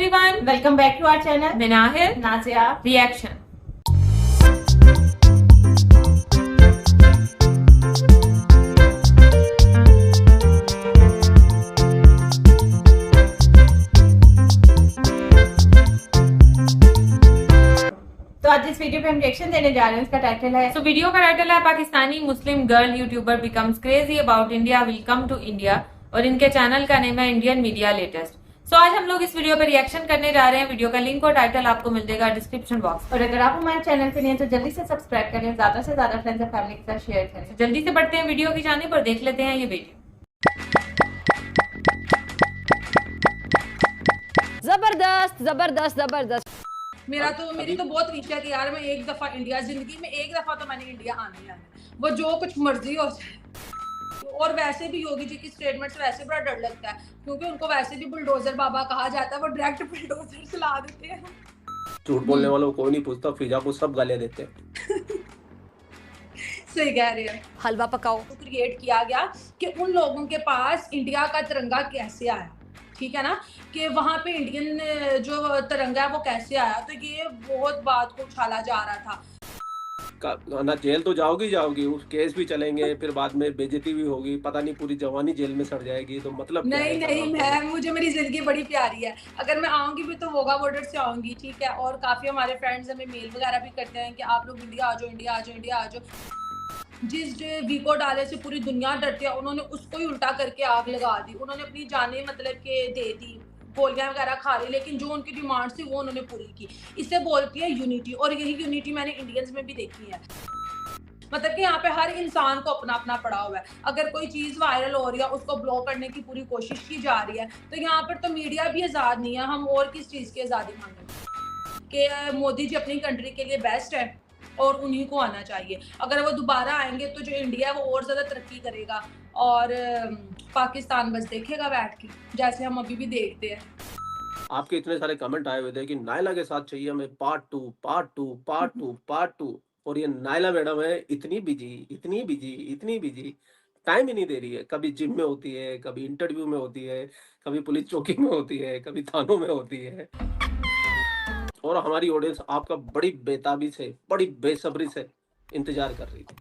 Everyone, welcome back to our channel Minahir Nazia reaction. तो आज इस वीडियो पे हम रिएक्शन देने जा रहे हैं। इसका टाइटल है तो वीडियो का टाइटल है Pakistani Muslim girl YouTuber becomes crazy about India will come to India और इनके चैनल का नेम है इंडियन मीडिया लेटेस्ट। सो आज हम लोग इस वीडियो पर रिएक्शन करने जा रहे हैं। वीडियो का लिंक और टाइटल आपको मिल जाएगा डिस्क्रिप्शन बॉक्स। और अगर आप हमारे चैनल पे नहीं है तो जल्दी से सब्सक्राइब करें, ज्यादा से ज्यादा फ्रेंड्स और फैमिली के साथ शेयर करें। जल्दी से बढ़ते हैं वीडियो की जानिब और देख लेते हैं ये वीडियो। जबरदस्त जबरदस्त जबरदस्त। मेरी तो बहुत इच्छा है कि यार मैं एक दफा इंडिया, जिंदगी में एक दफा तो मैंने इंडिया आना ही आना है। वो जो कुछ मर्जी हो जाए। और वैसे भी योगी जी की स्टेटमेंट से वैसे बड़ा डर लगता है, क्योंकि उनको वैसे भी बुलडोजर बाबा कहा जाता है। वो डायरेक्ट बुलडोजर चला देते हैं। झूठ बोलने वालों को कोई नहीं पूछता, फिजा को सब गालियां देते हैं। सही कह रहे हैं। हलवा पकाओ। तो क्रिएट किया गया कि उन लोगों के पास इंडिया का तिरंगा कैसे आया, ठीक है ना, कि वहां पे इंडियन जो तिरंगा है वो कैसे आया। तो ये बहुत बात को उछाला जा रहा था। ना जेल तो जाओगी, उस केस भी चलेंगे, फिर बाद में बेइज्जती भी होगी, पता नहीं पूरी जवानी जेल में सड़ जाएगी। तो मतलब नहीं, मुझे मेरी जिंदगी बड़ी प्यारी है। अगर मैं आऊंगी भी तो वोगा बॉर्डर से आऊंगी, ठीक है। और काफी हमारे फ्रेंड्स हमें मेल वगैरह भी करते हैं कि आप लोग इंडिया आ जाओ, इंडिया आ जाओ, इंडिया आ जाओ। जिस वीको डाले से पूरी दुनिया डरती है, उन्होंने उसको ही उल्टा करके आग लगा दी। उन्होंने अपनी जानें मतलब के दे दी, गोलियां वगैरह खा ली, लेकिन जो उनकी डिमांड थी वो उन्होंने पूरी की। इसे बोलती है यूनिटी। और यही यूनिटी मैंने इंडियंस में भी देखी है। मतलब कि यहाँ पे हर इंसान को अपना अपना पड़ा हुआ है। अगर कोई चीज वायरल हो रही है, उसको ब्लॉक करने की पूरी कोशिश की जा रही है। तो यहाँ पर तो मीडिया भी आजाद नहीं है। हम और किस चीज की आजादी मांगे कि मोदी जी अपनी कंट्री के लिए बेस्ट है और उन्हीं को आना चाहिए। अगर वो दोबारा आएंगे तो जो इंडिया है वो और ज्यादा तरक्की करेगा और पाकिस्तान बस देखेगा बैठ के, जैसे हम अभी भी देखते हैं। आपके इतने सारे कमेंट आए हुए थे कि नायला के साथ चाहिए हमें part two, part two, part two, part two. और ये नायला मैडम है इतनी बिजी, टाइम ही नहीं दे रही है। कभी जिम में होती है, कभी इंटरव्यू में होती है, कभी पुलिस चौकी में होती है, कभी थानों में होती है। और हमारी ऑडियंस आपका बड़ी बेताबी से, बड़ी बेसब्री से इंतजार कर रही थी।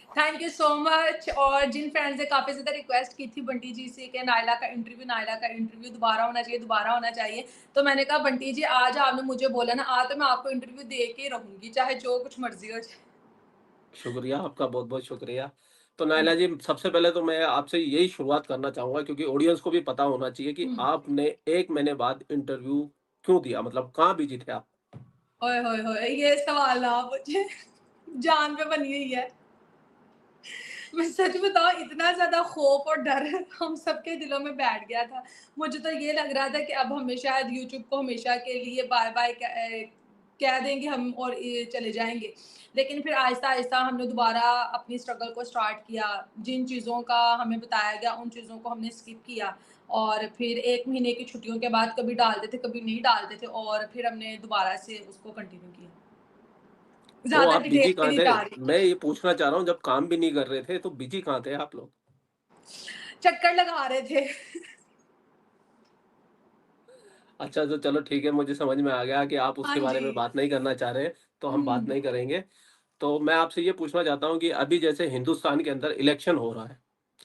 Thank you so much. और जिन फ्रेंड्स ने काफी ज्यादा रिक्वेस्ट की थी बंटी जी से कि नायला का इंटरव्यू दोबारा होना चाहिए, तो मैंने कहा बंटी जी आज आपने मुझे बोला ना, आज तो मैं आपको इंटरव्यू दे के रहूंगी, चाहे जो कुछ मर्जी हो जाए। शुक्रिया, आपका बहुत बहुत शुक्रिया। तो नायला जी, सबसे पहले तो मैं आपसे यही शुरुआत करना चाहूंगा, क्योंकि ऑडियंस को भी पता होना चाहिए कि आपने 1 महीने बाद इंटरव्यू क्यों दिया, मतलब कहाँ बिजी थे आप? ओए होए होए, ये सवाल ना मुझे जान पे बनी हुई है। मैं सच बताऊं, इतना ज्यादा खौफ और डर हम सबके दिलों में बैठ गया था। मुझे तो ये लग रहा था कि अब हमें शायद यूट्यूब को हमेशा के लिए बाय बाय कह देंगे हम और चले जाएंगे। लेकिन फिर आहिस्ता आहिस्ता हमने दोबारा अपनी स्ट्रगल को स्टार्ट किया। जिन चीज़ों का हमें बताया गया उन चीज़ों को हमने स्किप किया। और फिर 1 महीने की छुट्टियों के बाद कभी डालते थे, कभी नहीं डालते थे, और फिर हमने दोबारा से उसको कंटिन्यू किया। तो ज्यादा आप डिटेल बिजी में कहाँ नहीं थे? जा रही। मैं ये पूछना चाह रहा हूँ, जब काम भी नहीं कर रहे थे तो बिजी कहाँ थे आप लोग? चक्कर लगा रहे थे। अच्छा, तो चलो ठीक है, मुझे समझ में आ गया कि आप हाँ उसके बारे जी। में बात नहीं करना चाह रहे, तो हम बात नहीं करेंगे। तो मैं आपसे ये पूछना चाहता हूँ कि अभी जैसे हिंदुस्तान के अंदर इलेक्शन हो रहा है,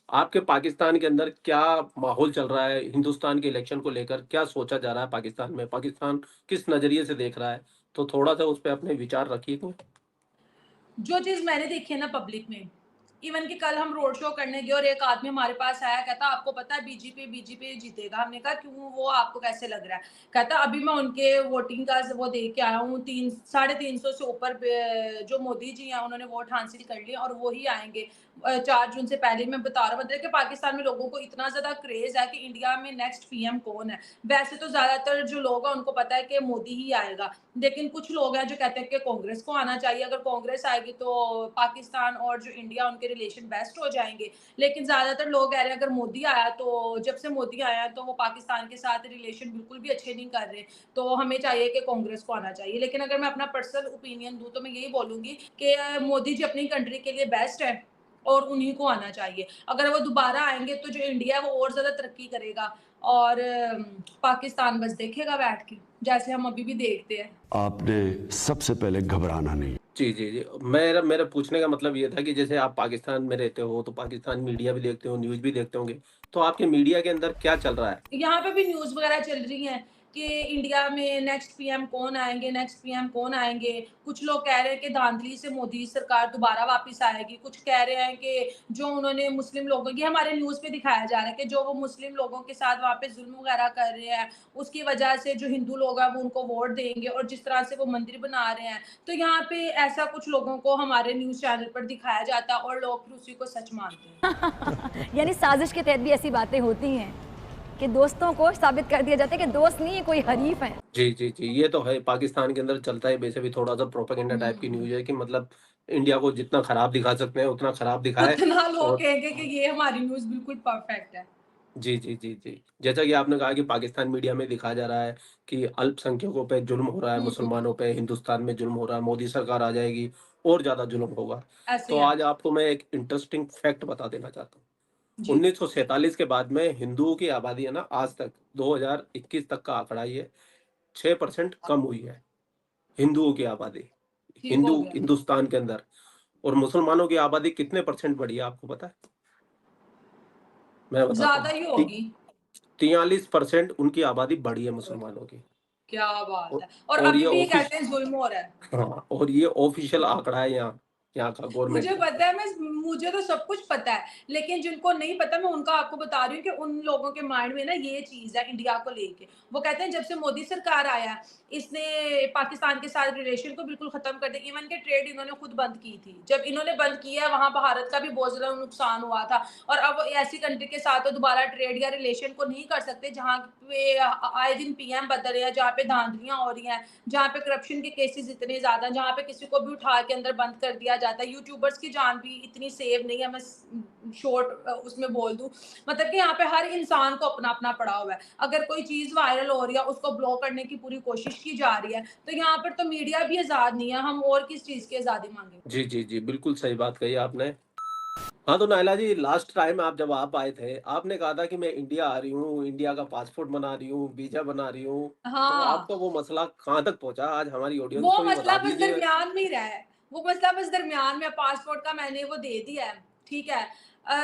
आपके पाकिस्तान के अंदर क्या माहौल चल रहा है? हिंदुस्तान के इलेक्शन को लेकर क्या सोचा जा रहा है पाकिस्तान में? पाकिस्तान किस नजरिए से देख रहा है? तो थोड़ा सा उस पर अपने विचार रखिए। जो चीज मैंने देखी है ना पब्लिक में, इवन कि कल हम रोड शो करने गए और एक आदमी हमारे पास आया, कहता आपको पता है बीजेपी जीतेगा। हमने कहा क्यों, वो आपको कैसे लग रहा है? कहता अभी मैं उनके वोटिंग का वो देख के आया हूँ, 300-350 से ऊपर जो मोदी जी हैं उन्होंने वोट हासिल कर लिए और वो ही आएंगे 4 जून से पहले। मैं बता रहा, मतलब कि पाकिस्तान में लोगों को इतना ज्यादा क्रेज है कि इंडिया में नेक्स्ट पीएम कौन है। वैसे तो ज्यादातर जो लोग हैं उनको पता है कि मोदी ही आएगा, लेकिन कुछ लोग हैं जो कहते हैं कि कांग्रेस को आना चाहिए। अगर कांग्रेस आएगी तो पाकिस्तान और जो इंडिया उनके रिलेशन बेस्ट हो जाएंगे। लेकिन ज्यादातर लोग कह रहे हैं अगर मोदी आया, तो जब से मोदी आया तो वो पाकिस्तान के साथ रिलेशन बिल्कुल भी अच्छे नहीं कर रहे, तो हमें चाहिए कि कांग्रेस को आना चाहिए। लेकिन अगर मैं अपना पर्सनल ओपिनियन दूं तो मैं यही बोलूंगी कि मोदी जी अपनी कंट्री के लिए बेस्ट है और उन्हीं को आना चाहिए। अगर वो दोबारा आएंगे तो जो इंडिया है वो और ज्यादा तरक्की करेगा और पाकिस्तान बस देखेगा बैठ के, जैसे हम अभी भी देखते हैं। आपने सबसे पहले घबराना नहीं। जी, जी, जी। मेरा मेरा पूछने का मतलब ये था कि जैसे आप पाकिस्तान में रहते हो, तो पाकिस्तान मीडिया भी देखते हो, न्यूज़ भी देखते होंगे। तो आपके मीडिया के अंदर क्या चल रहा है? यहाँ पे भी न्यूज़ वगैरह चल रही हैं कि इंडिया में नेक्स्ट पीएम कौन आएँगे, नेक्स्ट पीएम कौन आएँगे। कुछ लोग कह रहे हैं कि धांधली से मोदी सरकार दोबारा वापस आएगी। कुछ कह रहे हैं कि जो उन्होंने मुस्लिम लोगों की, हमारे न्यूज़ पे दिखाया जा रहा है कि जो वो मुस्लिम लोगों के साथ वहाँ पे ज़ुल्म वगैरह कर रहे हैं, उसकी वजह से जो हिंदू लोग हैं वो उनको वोट देंगे, और जिस तरह से वो मंदिर बना रहे हैं। तो यहाँ पे ऐसा कुछ लोगों को हमारे न्यूज़ चैनल पर दिखाया जाता है और लोग फिर उसी को सच मानते हैं। यानी साजिश के तहत भी ऐसी बातें होती हैं कि दोस्तों को साबित कर दिया जाता है कि दोस्त नहीं है, कोई हरीफ है। जी, जी, जी। ये तो है, पाकिस्तान के अंदर चलता है वैसे भी थोड़ा-सा प्रोपेगेंडा टाइप की न्यूज़ है कि मतलब इंडिया को जितना खराब दिखा सकते हैं, उतना खराब दिखाएँ। उतना लोग और कहेंगे कि ये हमारी न्यूज़ बिल्कुल परफेक्ट है। जी, जी, जी, जी। जैसा कि आपने कहा कि पाकिस्तान मीडिया में दिखाया जा रहा है कि अल्पसंख्यकों पे जुल्म हो रहा है, हुँ, मुसलमानों पे हिंदुस्तान में जुल्म हो रहा है, मोदी सरकार आ जाएगी और ज़्यादा जुल्म होगा। ऐसे तो है। आज आपको मैं एक इंटरेस्टिंग फैक्ट बता देना चाहता हूँ। जी। 1947 के बाद में हिंदुओं की आबादी है ना, आज तक 2021 तक का आंकड़ा ये 6% कम हुई है, हिंदुओं की आबादी। ठीक हो गया। हिंदुस्तान के अंदर। और मुसलमानों की आबादी कितने परसेंट बढ़ी है आपको पता है? मैं बताता ज़्यादा हूँ। ही ति होगी। 43% उनकी आबादी बढ़ी है मुसलमानों की। क्या बात औ है! और और ये अभी भी ये ऑफिस कहते हैं ज़ुल्म हो रहा है। हाँ, और ये ऑफिशियल आंकड़ा है यहाँ का गवर्नमेंट मुझे का। पता है, मुझे तो सब कुछ पता है, लेकिन जिनको नहीं पता मैं उनका आपको बता रही हूँ कि उन लोगों के माइंड में ना ये चीज़ है इंडिया को लेके। वो कहते हैं जब से मोदी सरकार आया है, इसने पाकिस्तान के साथ रिलेशन को बिल्कुल खत्म कर दिया। इवन के ट्रेड इन्होंने खुद बंद की थी। जब इन्होंने बंद किया है वहाँ भारत का भी बहुत ज़्यादा नुकसान हुआ था, और अब ऐसी कंट्री के साथ तो दोबारा ट्रेड या रिलेशन को नहीं कर सकते जहाँ पे आए दिन पीएम बदल रहे हैं, जहाँ पे धांधलियाँ हो रही हैं, जहाँ पे करप्शन के केसेस इतने ज़्यादा, जहाँ पे किसी को भी उठा के अंदर बंद कर दिया जाता है। यूट्यूबर्स की जान भी इतनी सेव नहीं है, मैं शॉर्ट उसमें बोल दूँ। मतलब कि यहाँ पे हर इंसान को अपना-अपना पड़ा हुआ है। अगर कोई चीज़ वायरल हो रही है, उसको ब्लॉक करने की पूरी कोशिश की जा रही है, तो यहाँ पर तो मीडिया भी आज़ाद नहीं है, हम और किस चीज़ की आज़ादी माँगे? जी, जी, जी, बिल्कुल सही बात कही आपने। हाँ, तो नायला जी लास्ट टाइम जब आप आए थे, आपने कहा था कि मैं इंडिया आ रही हूँ, इंडिया का पासपोर्ट बना रही हूँ, वीज़ा बना रही हूँ। तो हाँ। आपका वो मसला कहाँ तक पहुँचा? आज हमारी ऑडियंस वो को भी मसला बता बस दीजिए। दरमियान में ही रहा है। वो मसला बस दरमियान में, पासपोर्ट का मैंने वो दे दिया है, ठीक है।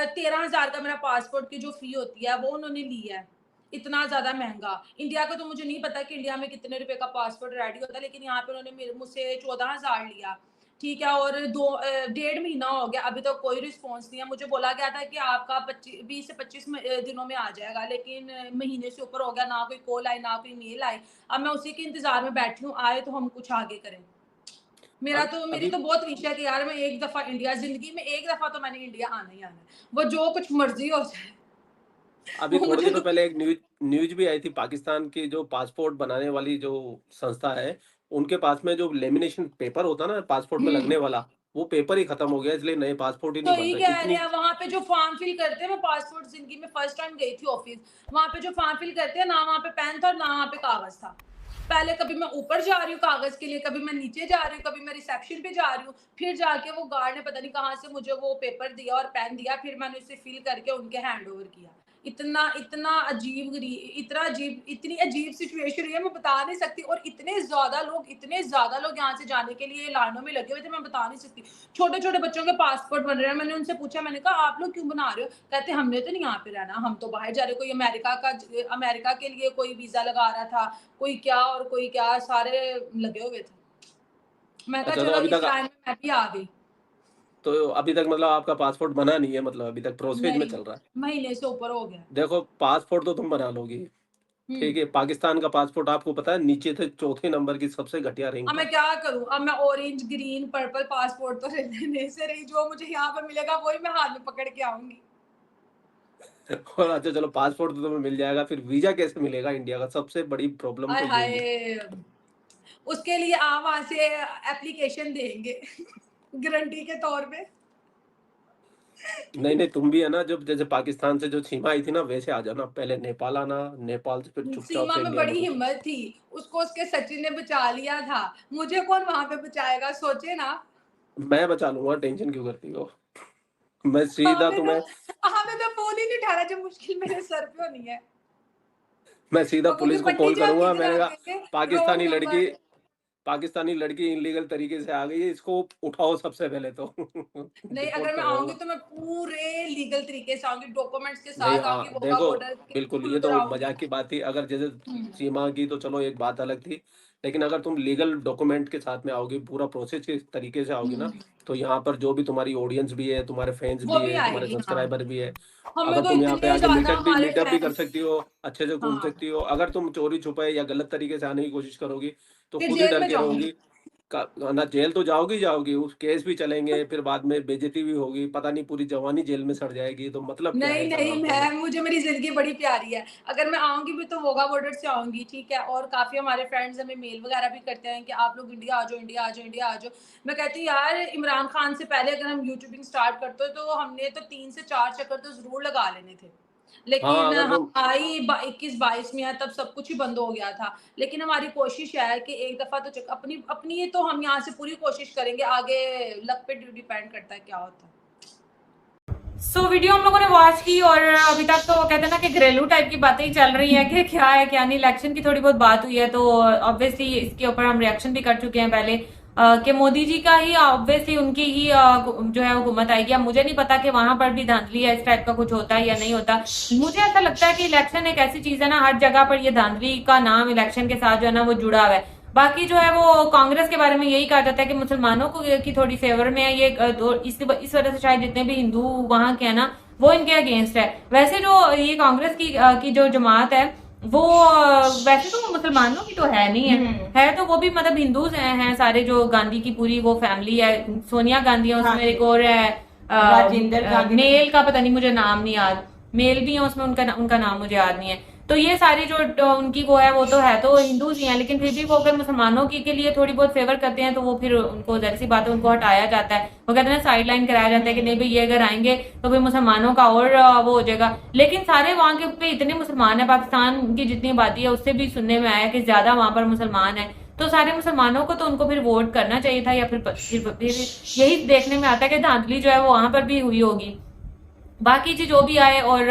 13,000 का मेरा पासपोर्ट की जो फ़ी होती है, वो उन्होंने ली है। इतना ज़्यादा महँगा। इंडिया का तो मुझे नहीं पता कि इंडिया में कितने रुपए का पासपोर्ट रेडी होता है, लेकिन यहाँ पे उन्होंने मुझसे 14,000 लिया, ठीक है। और 1.5 महीना हो गया, अभी तक कोई रिस्पॉन्स नहीं है। मुझे बोला गया था कि आपका 20 से 25 दिनों में आ जाएगा, लेकिन महीने से ऊपर हो गया, ना कोई कॉल आई, ना कोई मेल आई। अब मैं उसी के इंतज़ार में बैठी हूँ, आए तो हम कुछ आगे करें। मेरी अभी तो बहुत विश है कि यार मैं एक दफ़ा इंडिया, ज़िंदगी में एक दफ़ा तो मैंने इंडिया आना ही आना है। वो जो कुछ मर्ज़ी हो जाए। अभी वो थोड़े मुझे दिनों तो पहले एक न्यूज़ भी आई थी, पाकिस्तान की जो पासपोर्ट बनाने वाली जो संस्था है, उनके पास में जो लेमिनेशन पेपर होता है ना पासपोर्ट में लगने हुँ। वाला, वो पेपर ही खत्म हो गया, इसलिए नए पासपोर्ट ही नहीं बन सही रहे। कह रहे इतनी हैं, वहाँ पे जो फॉर्म फिल करते हैं, मैं पासपोर्ट ज़िंदगी में फर्स्ट टाइम गई थी ऑफ़िस। वहाँ पे जो फॉर्म फिल करते हैं, ना वहाँ पे पेन था, ना वहाँ पे कागज़ था। पहले कभी मैं ऊपर जा रही हूँ कागज़ के लिए, कभी मैं नीचे जा रही हूँ, कभी मैं रिसेप्शन पे जा रही हूँ, फिर जाके वो गार्ड ने पता नहीं कहाँ से मुझे वो पेपर दिया और पेन दिया, फिर मैंने उसे फिल करके उनके हैंड ओवर किया। इतना इतना इतनी अजीब सिचुएशन हुई है, मैं बता नहीं सकती। और इतने ज़्यादा लोग यहाँ से जाने के लिए लाइनों में लगे हुए थे, मैं बता नहीं सकती। छोटे-छोटे बच्चों के पासपोर्ट बन रहे हैं। मैंने उनसे पूछा, मैंने कहा आप लोग क्यों बना रहे हो? कहते हमने तो नहीं यहाँ पे रहना, हम तो बाहर जा रहे हैं। कोई अमेरिका के लिए कोई वीज़ा लगा रहा था, कोई क्या और कोई क्या, सारे लगे हुए थे। मैं कहा अच्छा, तो चलो अभी इस तक लाइन में मैं भी आ गई। मतलब आपका पासपोर्ट बना नहीं है, मतलब अभी तक प्रोसेस में नहीं, चल रहा है। महीने से ऊपर हो गया। देखो, पासपोर्ट तो तुम बना लोगी, हुँ। ठीक है। पाकिस्तान का पासपोर्ट आपको पता है नीचे से चौथे नंबर की सबसे घटिया रैंक अब मैं पर। क्या करूँ? अब मैं ऑरेंज, ग्रीन, पर्पल पासपोर्ट तो लेने से रही, जो मुझे यहाँ पे मिलेगा वही मैं हाथ में पकड़ के आऊँगी। और अच्छा चलो, पासपोर्ट तो तुम्हें मिल जाएगा, फिर वीज़ा कैसे मिलेगा इंडिया का? सबसे बड़ी प्रॉब्लम आय तो यही है। हाय! उसके लिए आप वहाँ से एप्लीकेशन देंगे गारंटी के तौर पे। नहीं, नहीं, तुम भी है ना, जब जैसे पाकिस्तान से जो सीमा आई थी ना, वैसे आ जाना। पहले नेपाल आना, नेपाल से फिर चुपचाप सीमा से में इंडिया में बड़ी घुसना। हिम्मत थी, उसको उसके सचिन ने बचा लिया था। मुझे कौन वहाँ पे बचाएगा, सोचिए ना। मैं बचा लूँगा, टेंशन क्यों करती हो? मैं सीधा आपने तो तुम्हें आपने तो फ़ोन ही नहीं उठाया जब मुश्किल मेरे सर पे होनी है। मैं सीधा तो क्योंकि पुलिस को पट्टी कॉल जो आप करूंगा। किधर मैंने रख कहा देंगे, पाकिस्तानी रोड लड़की, नंबर। पाकिस्तानी लड़की इलीगल तरीके से आ गई है, इसको उठाओ सबसे पहले तो नहीं, डिपोर्ट अगर मैं आऊंगी करवाऊंगा। तो मैं पूरे लीगल तरीके से आऊंगी, डॉक्यूमेंट्स के नहीं साथ आऊंगी, वोगा देखो, बॉर्डर के बिल्कुल खुल ये कर तो आऊंगी। मजाक की बात थी। अगर जैसे हम्म। सीमा की तो चलो एक बात अलग थी, लेकिन अगर तुम लीगल डॉक्यूमेंट के साथ में आओगी, पूरा प्रोसेस के तरीके से आओगी ना, हम्म। तो यहाँ पर जो भी तुम्हारी ऑडियंस भी है, तुम्हारे फैंस वो भी भी है, तुम्हारे आएगी, हाँ। सब्सक्राइबर भी है, हमें अगर तो तुम यहाँ पे इतने आके ज्यादा हमारे मीटअप भी कर फैंस। सकती हो, अच्छे से घूम हाँ, सकती हो। अगर तुम चोरी छुपे या गलत तरीके से आने की कोशिश करोगी तो फिर खुद ही जेल डर में के जाऊंगी। रहोगी। ना जेल तो जाओगी जाओगी, उस केस भी चलेंगे, फिर बाद में बेइज्जती भी होगी, पता नहीं पूरी जवानी जेल में सड़ जाएगी, तो मतलब क्या है नहीं ऐसा नहीं, काम करने मैं मुझे मेरी जिंदगी बड़ी प्यारी है। अगर मैं आऊंगी भी तो वोगा बॉर्डर से आऊंगी, ठीक है। और काफी हमारे फ्रेंड्स हमें मेल वगैरह भी करते हैं कि आप लोग इंडिया आ जाओ, इंडिया आ जाओ, इंडिया आ जाओ। मैं कहती हूँ यार, इमरान खान से पहले अगर हम यूट्यूबिंग स्टार्ट करते तो हमने तो 3 से 4 चक्कर तो जरूर लगा लेने थे। हाँ लेकिन अगर हम तुम आई 21-22 में है, तब सब कुछ ही बंद हो गया था। लेकिन हमारी कोशिश है कि एक दफा तो अपनी अपनी तो हम यहाँ से पूरी कोशिश करेंगे, आगे लक पे डिपेंड करता है क्या होता है। वीडियो हम लोगों ने वॉच की और अभी तक तो कहते हैं ना कि घरेलू टाइप की बातें ही चल रही है कि क्या है क्या नहीं। इलेक्शन की थोड़ी बहुत बात हुई है तो ऑब्वियसली इसके ऊपर हम रिएक्शन भी कर चुके हैं पहले कि मोदी जी का ही ऑब्वियसली उनकी ही जो है हुकूमत आएगी। अब मुझे नहीं पता कि वहां पर भी धांधली है, इस टाइप का कुछ होता है या नहीं होता। मुझे ऐसा लगता है कि इलेक्शन एक ऐसी चीज है ना, हर जगह पर ये धांधली का नाम इलेक्शन के साथ जो है ना वो जुड़ा हुआ है। बाकी जो है वो कांग्रेस के बारे में यही कहा जाता है कि मुसलमानों को की थोड़ी फेवर में है ये, इस वजह से शायद जितने भी हिंदू वहां के हैं ना वो इनके अगेंस्ट है। वैसे जो ये कांग्रेस की जो जमात है वो वैसे तो वो मुसलमानों की तो है नहीं है तो वो भी मतलब हिंदूज हैं सारे। जो गांधी की पूरी वो फैमिली है, सोनिया गांधी है उसमें, एक और है राजेंद्र गांधी। मेल का पता नहीं, मुझे नाम नहीं याद, मेल भी है उसमें, उनका नाम मुझे याद नहीं है। तो ये सारी जो उनकी वो है वो तो है तो हिंदूज ही हैं, लेकिन फिर भी वो अगर मुसलमानों के लिए थोड़ी बहुत फेवर करते हैं तो वो फिर उनको जाहिर सी बात है उनको हटाया जाता है। वो कहते हैं ना साइड लाइन कराया जाता है कि नहीं भाई ये अगर आएंगे तो फिर मुसलमानों का और वो हो जाएगा। लेकिन सारे वहां के पे इतने मुसलमान है, पाकिस्तान की जितनी आबादी है उससे भी सुनने में आया कि ज्यादा वहां पर मुसलमान है। तो सारे मुसलमानों को तो उनको फिर वोट करना चाहिए था, या फिर यही देखने में आता है कि धांधली जो है वो वहां पर भी हुई होगी। बाकी चीज जो भी आए और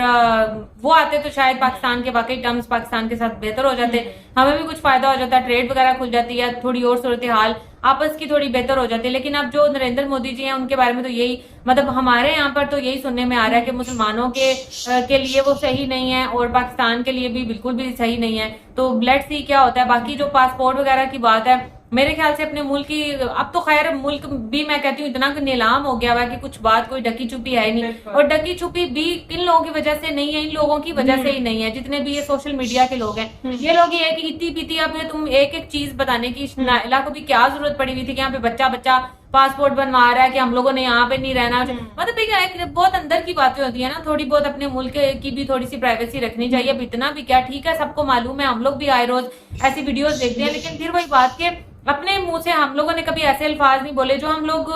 वो आते तो शायद पाकिस्तान के वाकई टर्म्स पाकिस्तान के साथ बेहतर हो जाते, हमें भी कुछ फायदा हो जाता, ट्रेड वगैरह खुल जाती है, थोड़ी और सूरत हाल आपस की थोड़ी बेहतर हो जाती है। लेकिन अब जो नरेंद्र मोदी जी हैं उनके बारे में तो यही मतलब हमारे यहाँ पर तो यही सुनने में आ रहा है कि मुसलमानों के लिए वो सही नहीं है और पाकिस्तान के लिए भी बिल्कुल भी सही नहीं है। तो लेट्स सी क्या होता है। बाकी जो पासपोर्ट वगैरह की बात है, मेरे ख्याल से अपने मुल्क की, अब तो खैर मुल्क भी मैं कहती हूँ इतना नीलाम हो गया हुआ है कि कुछ बात कोई ढकी छुपी है ही नहीं। और ढकी छुपी भी इन लोगों की वजह से नहीं है, इन लोगों की वजह से ही नहीं है जितने भी ये सोशल मीडिया के लोग हैं। ये लोग ये है कि इतनी पीती अब तुम एक एक चीज बताने की, नाइला को भी क्या जरूरत पड़ी हुई थी कि यहाँ पे बच्चा पासपोर्ट बनवा रहा है कि हम लोगों ने यहाँ पे नहीं रहना। मतलब एक बहुत अंदर की बातें होती है ना, थोड़ी बहुत अपने मुल्क की भी थोड़ी सी प्राइवेसी रखनी चाहिए। अब इतना भी क्या, ठीक है सबको मालूम है, हम लोग भी आए रोज ऐसी वीडियोस देखते हैं, लेकिन फिर वही बात के अपने मुंह से हम लोगों ने कभी ऐसे अल्फाज नहीं बोले जो हम लोग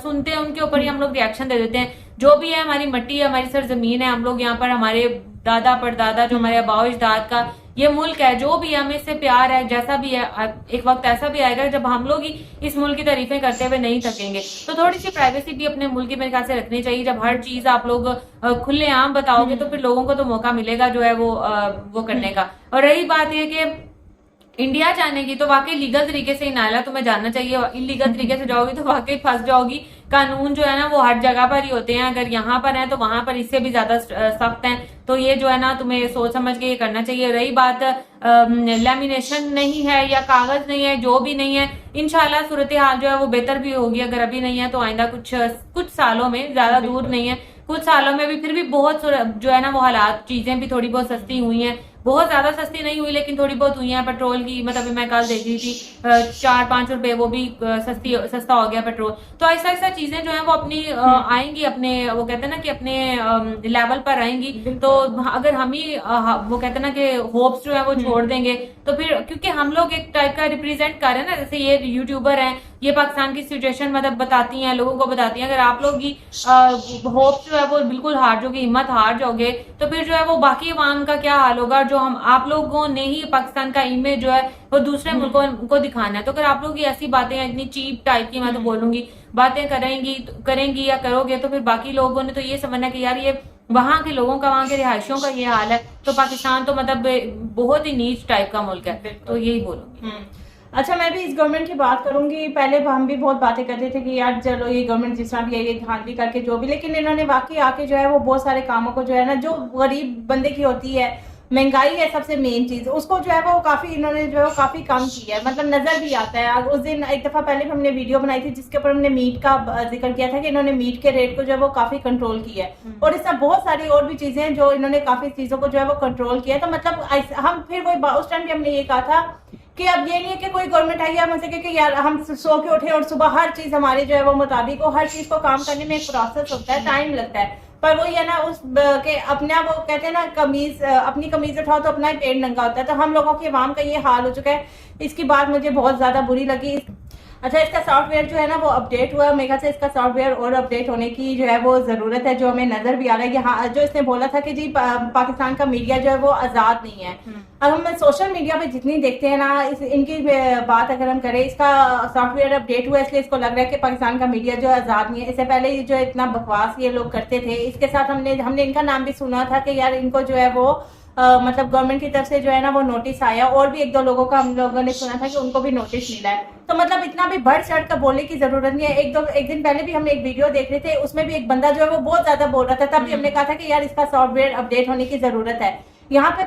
सुनते हैं उनके ऊपर ही हम लोग रिएक्शन दे देते हैं। जो भी है हमारी मट्टी है, हमारी सरजमीन है, हम लोग यहाँ पर हमारे दादा परदादा जो हमारे आबाओ अजदाद का ये मुल्क है, जो भी हमें इससे प्यार है, जैसा भी है, एक वक्त ऐसा भी आएगा जब हम लोग ही इस मुल्क की तारीफें करते हुए नहीं थकेंगे। तो थोड़ी सी प्राइवेसी भी अपने मुल्क की मेरे ख्याल से रखनी चाहिए। जब हर चीज आप लोग खुलेआम बताओगे तो फिर लोगों को तो मौका मिलेगा जो है वो करने का। और रही बात ये कि इंडिया जाने की, तो वाकई लीगल तरीके से ही नायला तुम्हें जाना चाहिए। इलीगल तरीके से जाओगी तो वाकई फंस जाओगी। कानून जो है ना वो हर जगह पर ही होते हैं, अगर यहाँ पर है तो वहां पर इससे भी ज्यादा सख्त हैं। तो ये जो है ना तुम्हें सोच समझ के ये करना चाहिए। रही बात लैमिनेशन नहीं है या कागज नहीं है, जो भी नहीं है, इंशाल्लाह सूरत हाल जो है वो बेहतर भी होगी। अगर अभी नहीं है तो आइंदा कुछ सालों में, ज्यादा दूर नहीं है, कुछ सालों में भी फिर भी बहुत जो है ना वो हालात, चीजें भी थोड़ी बहुत सस्ती हुई हैं। बहुत ज्यादा सस्ती नहीं हुई लेकिन थोड़ी बहुत हुई है। पेट्रोल की मतलब मैं कल देख रही थी 4-5 रुपए वो भी सस्ता हो गया पेट्रोल। तो ऐसा ऐसा चीजें जो है वो अपनी आएंगी, अपने वो कहते हैं ना कि अपने लेवल पर आएंगी। तो अगर हम ही वो कहते हैं ना कि होप्स जो है वो छोड़ देंगे तो फिर, क्योंकि हम लोग एक टाइप का रिप्रेजेंट कर रहे हैं ना, जैसे ये यूट्यूबर हैं, ये पाकिस्तान की सिचुएशन मतलब बताती हैं, लोगों को बताती हैं। अगर आप लोग की होप जो है वो बिल्कुल हार जाओगे, हिम्मत हार जाओगे, तो फिर जो है वो बाकी अवाम का क्या हाल होगा। जो हम आप लोगों ने ही पाकिस्तान का इमेज जो है वो दूसरे मुल्कों को दिखाना है। तो अगर आप लोग ऐसी बातें इतनी चीप टाइप की, मैं तो बोलूंगी, बातें करेंगी या करोगे तो फिर बाकी लोगों ने तो ये समझना कि यार ये वहां के लोगों का, वहां के रिहायशियों का ये हाल है, तो पाकिस्तान तो मतलब बहुत ही नीच टाइप का मुल्क है। तो यही बोलूंगी। अच्छा, मैं भी इस गवर्नमेंट की बात करूंगी। पहले हम भी बहुत बातें करते थे कि यार चलो ये गवर्नमेंट जिस तरह भी है ये धांधली करके जो भी, लेकिन इन्होंने वाकई आके जो है वो बहुत सारे कामों को जो है ना, जो गरीब बंदे की होती है, महंगाई है सबसे मेन चीज, उसको जो है वो काफी इन्होंने जो है वो काफी कम किया है, मतलब नजर भी आता है। उस दिन एक दफा पहले भी हमने वीडियो बनाई थी जिसके ऊपर हमने मीट का जिक्र किया था कि इन्होंने मीट के रेट को जो है वो काफी कंट्रोल किया है, और इस तरह बहुत सारी और भी चीजें हैं जो इन्होंने काफी चीजों को जो है वो कंट्रोल किया। तो मतलब हम फिर वही उस टाइम भी हमने ये कहा था कि अब ये नहीं है कि कोई गवर्नमेंट आई है मुझसे कि यार हम सो के उठे और सुबह हर चीज हमारे जो है वो मुताबिक हो, हर चीज को काम करने में एक प्रोसेस होता है, टाइम लगता है। पर वही है ना, उस के अपना वो कहते हैं ना, कमीज अपनी कमीज उठाओ तो अपना ही पेट नंगा होता है। तो हम लोगों की आवाम का ये हाल हो चुका है। इसकी बात मुझे बहुत ज्यादा बुरी लगी। अच्छा, इसका सॉफ्टवेयर जो है ना वो अपडेट हुआ, मेरे ख्याल से इसका सॉफ्टवेयर और अपडेट होने की जो है वो जरूरत है, जो हमें नजर भी आ रहा है। यहाँ जो इसने बोला था कि जी पाकिस्तान का मीडिया जो है वो आजाद नहीं है। अब हम सोशल मीडिया पे जितनी देखते हैं ना, इनकी बात अगर हम करें, इसका सॉफ्टवेयर अपडेट हुआ इसलिए इसको लग रहा है कि पाकिस्तान का मीडिया जो है आजाद नहीं है। इससे पहले ये जो इतना बकवास ये लोग करते थे, इसके साथ हमने इनका नाम भी सुना था कि यार इनको जो है वो मतलब गवर्नमेंट की तरफ से जो है ना वो नोटिस आया, और भी एक दो लोगों का हम लोगों ने सुना था कि उनको भी नोटिस मिला है। तो मतलब इतना भी बढ़ चढ़ कर बोलने की जरूरत नहीं है। एक दिन पहले भी हम एक वीडियो देख रहे थे, उसमें भी एक बंदा जो है वो बहुत ज्यादा बोल रहा था, तब भी हमने कहा था कि यार इसका सॉफ्टवेयर अपडेट होने की जरूरत है। यहाँ पे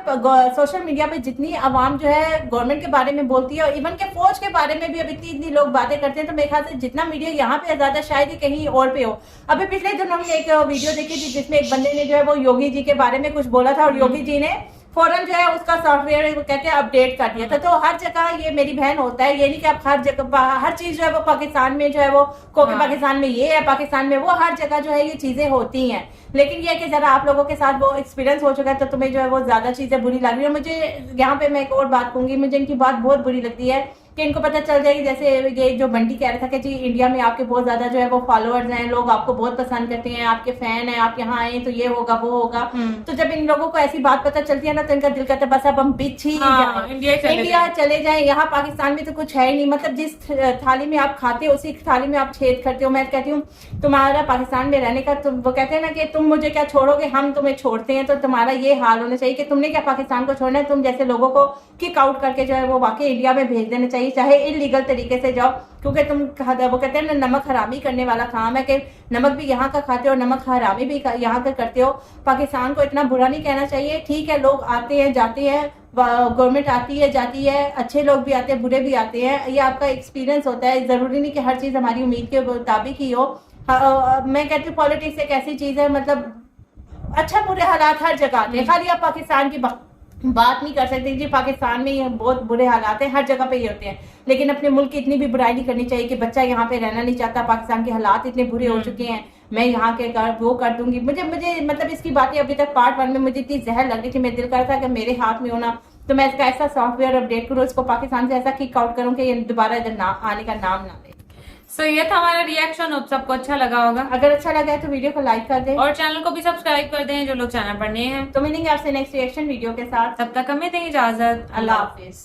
सोशल मीडिया पे जितनी आवाम जो है गवर्नमेंट के बारे में बोलती है, और इवन के फौज के बारे में भी अब इतनी लोग बातें करते हैं, तो मेरे ख्याल से जितना मीडिया यहाँ पे ज्यादा शायद ही कहीं और पे हो। अभी पिछले दिनों हमने एक वीडियो देखी थी जिसमें एक बंदे ने जो है वो योगी जी के बारे में कुछ बोला था, और योगी जी ने फौरन जो है उसका सॉफ्टवेयर कहते हैं अपडेट कर दिया था। तो हर जगह ये मेरी बहन होता है, ये नहीं कि आप हर जगह हर चीज जो है वो पाकिस्तान में जो है वो पाकिस्तान में ये है, पाकिस्तान में वो, हर जगह जो है ये चीजें होती हैं। लेकिन ये कि जरा आप लोगों के साथ वो एक्सपीरियंस हो चुका है तो तुम्हें जो है वो ज्यादा चीजें बुरी लग रही है। मुझे यहाँ पे मैं एक और बात कहूंगी, मुझे इनकी बात बहुत बुरी लगती है कि इनको पता चल जाएगी, जैसे ये जो बंटी कह रहा था कि जी इंडिया में आपके बहुत ज्यादा जो है वो फॉलोअर्स हैं, लोग आपको बहुत पसंद करते हैं, आपके फैन हैं, आप यहाँ आए तो ये होगा वो होगा। तो जब इन लोगों को ऐसी बात पता चलती है ना, तो इनका दिल करता है बस अब हम पीछे इंडिया चले जाएं, यहाँ पाकिस्तान में तो कुछ है ही नहीं। मतलब जिस थाली में आप खाते हो उसी थाली में आप छेद करते हो। मैं कहती हूँ तुम्हारा पाकिस्तान में रहने का, तुम वो कहते हैं ना कि तुम मुझे क्या छोड़ोगे, हम तुम्हें छोड़ते हैं। तो तुम्हारा ये हाल होना चाहिए कि तुमने क्या पाकिस्तान को छोड़ना है, तुम जैसे लोगों को किक आउट करके जो है वो वाकई इंडिया में भेज देना चाहिए, चाहे इलीगल तरीके से जाओ। क्योंकि तुम वो कहते हैं ना, नमक हरामी करने वाला काम है कि नमक भी यहाँ का खाते हो, नमक हरामी भी यहाँ का करते हो। पाकिस्तान को इतना बुरा नहीं कहना चाहिए। ठीक है, लोग आते हैं जाते हैं, गवर्नमेंट आती है जाती है, अच्छे लोग भी आते हैं बुरे भी आते हैं, ये आपका एक्सपीरियंस होता है। जरूरी नहीं कि हर चीज हमारी उम्मीद के मुताबिक ही हो। मैं कहती हूँ पॉलिटिक्स एक ऐसी चीज है, मतलब अच्छा बुरे हालात हर जगह आते हैं, खाली आप पाकिस्तान की बात नहीं कर सकते जी पाकिस्तान में ये बहुत बुरे हालात हैं, हर जगह पे ये होते हैं। लेकिन अपने मुल्क की इतनी भी बुराई नहीं करनी चाहिए कि बच्चा यहाँ पे रहना नहीं चाहता, पाकिस्तान के हालात इतने बुरे हो चुके हैं, मैं यहाँ के वो कर दूंगी। मुझे मतलब इसकी बातें अभी तक पार्ट 1 में मुझे इतनी जहर लग रही थी, मेरा दिल कर रहा था कि मेरे हाथ में होना तो मैं इसका ऐसा सॉफ्टवेयर अपडेट करूँ, इसको पाकिस्तान से ऐसा किक आउट करूँ कि ये दोबारा इधर आने का नाम ना ले। सो ये था हमारा रिएक्शन। अब सबको अच्छा लगा होगा। अगर अच्छा लगा है तो वीडियो को लाइक कर दें और चैनल को भी सब्सक्राइब कर दें जो लोग चैनल पर नए हैं। तो मिलेंगे आपसे नेक्स्ट रिएक्शन वीडियो के साथ। तब तक हमें दें इजाजत। अल्लाह हाफिज।